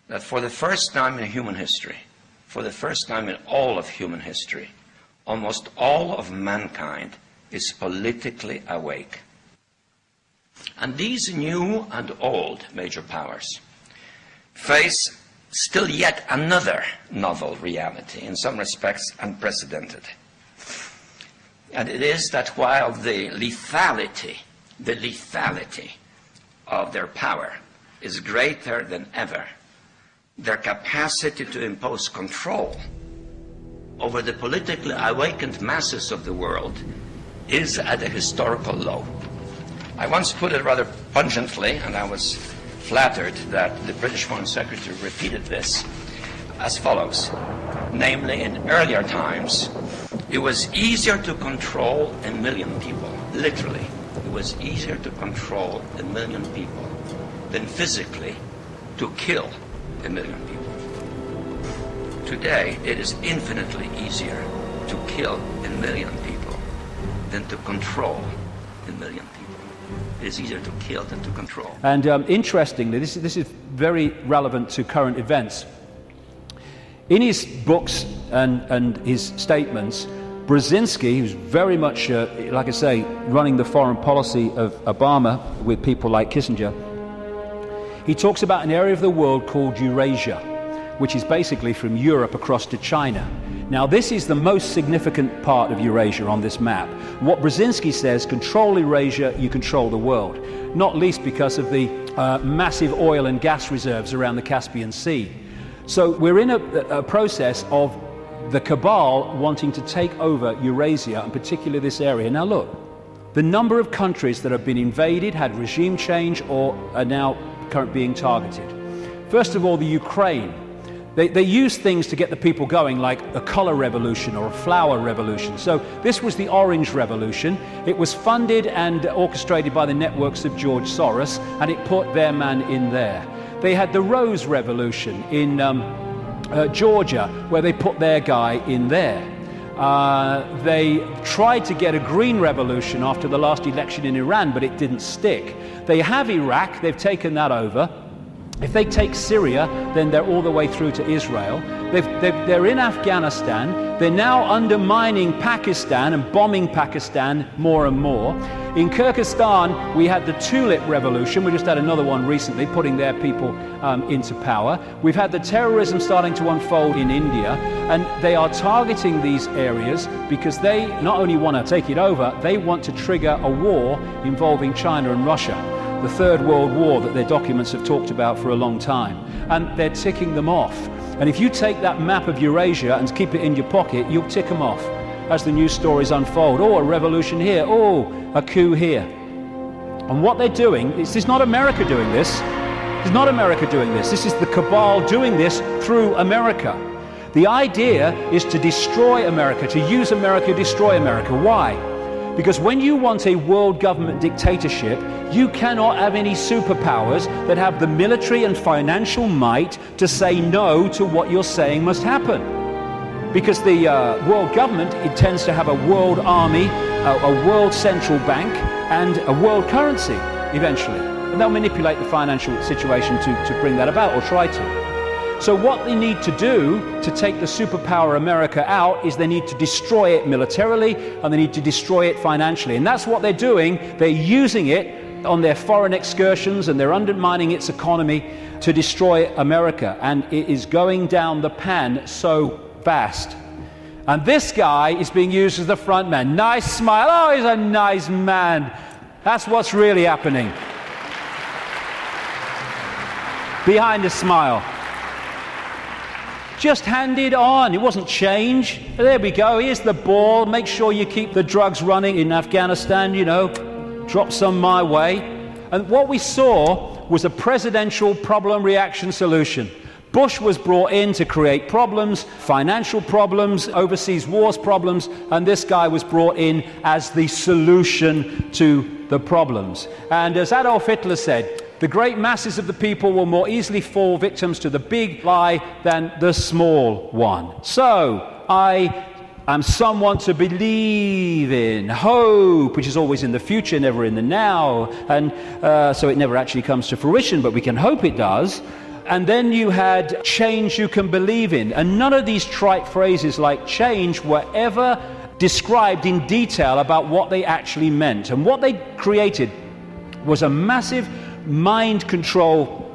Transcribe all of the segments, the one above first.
that for the first time in human history, for the first time in all of human history, almost all of mankind is politically awake. And these new and old major powers face still yet another novel reality, in some respects unprecedented. And it is that while the lethality of their power is greater than ever, their capacity to impose control over the politically awakened masses of the world is at a historical low. I once put it rather pungently, and I was flattered that the British Foreign Secretary repeated this, as follows. Namely, in earlier times, it was easier to control 1 million people, literally. It was easier to control 1 million people than physically to kill 1 million people. Today, it is infinitely easier to kill 1 million people than to control 1 million people. It is easier to kill than to control. And interestingly, this is very relevant to current events. In his books and his statements, Brzezinski, who's very much, like I say, running the foreign policy of Obama with people like Kissinger, he talks about an area of the world called Eurasia, which is basically from Europe across to China. Now, this is the most significant part of Eurasia on this map. What Brzezinski says, control Eurasia, you control the world, not least because of the massive oil and gas reserves around the Caspian Sea. So we're in a process of the cabal wanting to take over Eurasia, and particularly this area. Now look, the number of countries that have been invaded, had regime change, or are now currently being targeted. First of all, the Ukraine. They use things to get the people going, like a color revolution or a flower revolution. So this was the Orange Revolution. It was funded and orchestrated by the networks of George Soros, and it put their man in there. They had the Rose Revolution in Georgia, where they put their guy in there. They tried to get a green revolution after the last election in Iran, but it didn't stick. They have Iraq, they've taken that over. If they take Syria, then they're all the way through to Israel. They're in Afghanistan. They're now undermining Pakistan and bombing Pakistan more and more. In Kyrgyzstan, we had the Tulip Revolution. We just had another one recently, putting their people into power. We've had the terrorism starting to unfold in India, and they are targeting these areas because they not only want to take it over, they want to trigger a war involving China and Russia. The Third World War that their documents have talked about for a long time. And they're ticking them off. And if you take that map of Eurasia and keep it in your pocket, you'll tick them off as the news stories unfold. Oh, a revolution here. Oh, a coup here. And what they're doing, this is not America doing this. It's not America doing this. This is the cabal doing this through America. The idea is to destroy America, to use America, destroy America. Why? Because when you want a world government dictatorship, you cannot have any superpowers that have the military and financial might to say no to what you're saying must happen. Because the world government, it tends to have a world army, a world central bank, and a world currency, eventually. And they'll manipulate the financial situation to bring that about, or try to. So what they need to do to take the superpower America out is they need to destroy it militarily, and they need to destroy it financially. And that's what they're doing. They're using it on their foreign excursions, and they're undermining its economy to destroy America. And it is going down the pan so fast. And this guy is being used as the front man. Nice smile. Oh, he's a nice man. That's what's really happening. Behind the smile. Just hand it on. It wasn't change. There we go. Here's the ball. Make sure you keep the drugs running in Afghanistan, you know. Drop some my way. And what we saw was a presidential problem reaction solution. Bush was brought in to create problems, financial problems, overseas wars problems, and this guy was brought in as the solution to the problems. And as Adolf Hitler said, the great masses of the people will more easily fall victims to the big lie than the small one. So, I am someone to believe in. Hope, which is always in the future, never in the now. And so it never actually comes to fruition, but we can hope it does. And then you had change you can believe in. And none of these trite phrases like change were ever described in detail about what they actually meant. And what they created was a massive mind control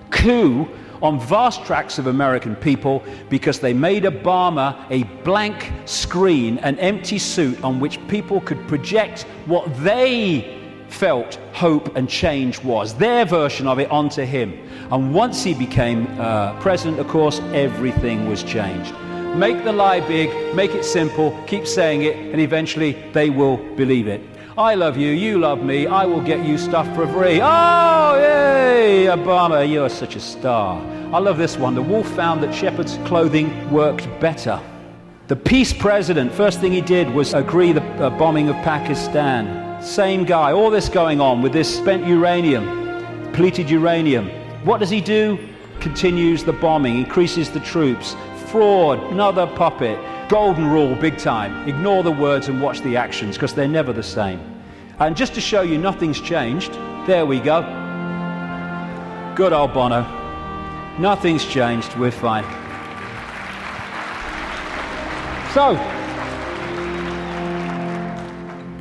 coup on vast tracts of American people, because they made Obama a blank screen, an empty suit on which people could project what they felt hope and change was, their version of it, onto him. And once he became president, of course, everything was changed. Make the lie big, make it simple, keep saying it, and eventually they will believe it. I love you, you love me, I will get you stuff for free. Oh, yay, Obama, you're such a star. I love this one. The wolf found that shepherd's clothing worked better. The peace president, first thing he did was agree the bombing of Pakistan. Same guy, all this going on with this spent uranium, depleted uranium. What does he do? Continues the bombing, increases the troops. Fraud, another puppet. Golden rule, big time. Ignore the words and watch the actions, because they're never the same. And just to show you nothing's changed, there we go. Good old Bono. Nothing's changed, we're fine. So,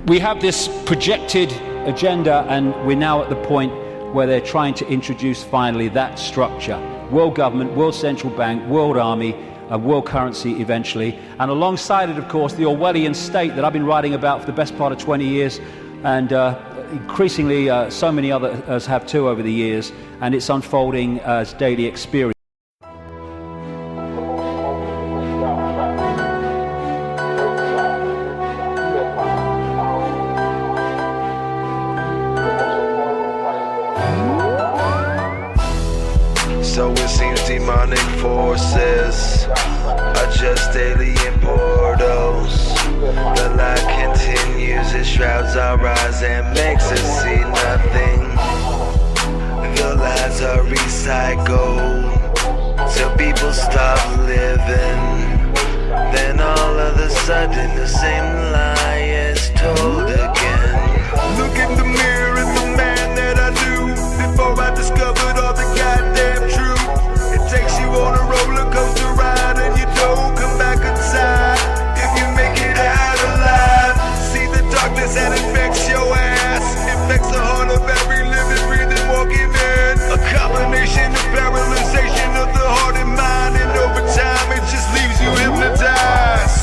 we have this projected agenda, and we're now at the point where they're trying to introduce finally that structure. World government, world central bank, world army, a world currency eventually, and alongside it, of course, the Orwellian state that I've been writing about for the best part of 20 years, and increasingly so many others have too over the years, and it's unfolding as daily experience. So it seems demonic forces adjust alien portals. The lie continues, it shrouds our eyes and makes us see nothing. The lies are recycled till people stop living. Then all of a sudden the same lie is told again. Look in the mirror at the man that I knew before I discovered all the goddamn truth. It takes you on a roller coaster ride and you don't come back inside if you make it out alive. See the darkness that infects your ass, infects the heart of every living, breathing, walking man. A combination of paralyzation of the heart and mind, and over time it just leaves you hypnotized.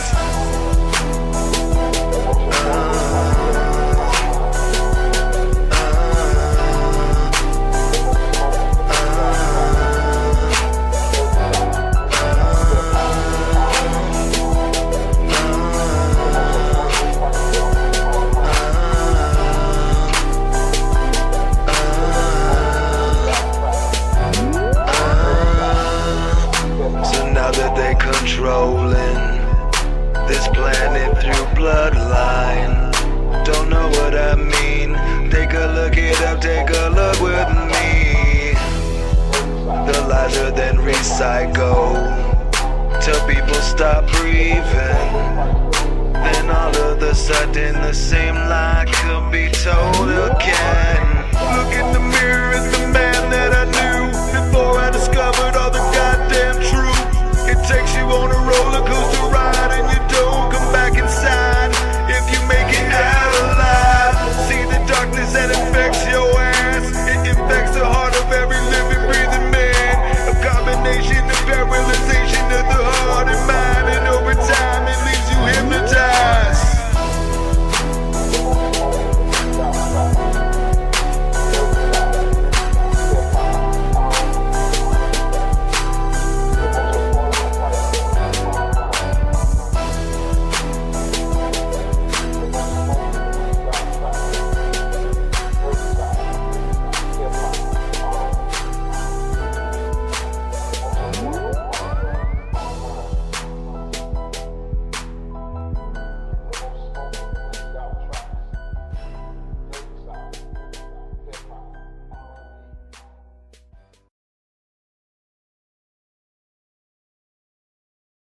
Controlling this planet through bloodline. Don't know what I mean. Take a look it up, take a look with me. The lies are then recycled till people stop breathing. Then all of a sudden the same lie could be told again. Look in the mirror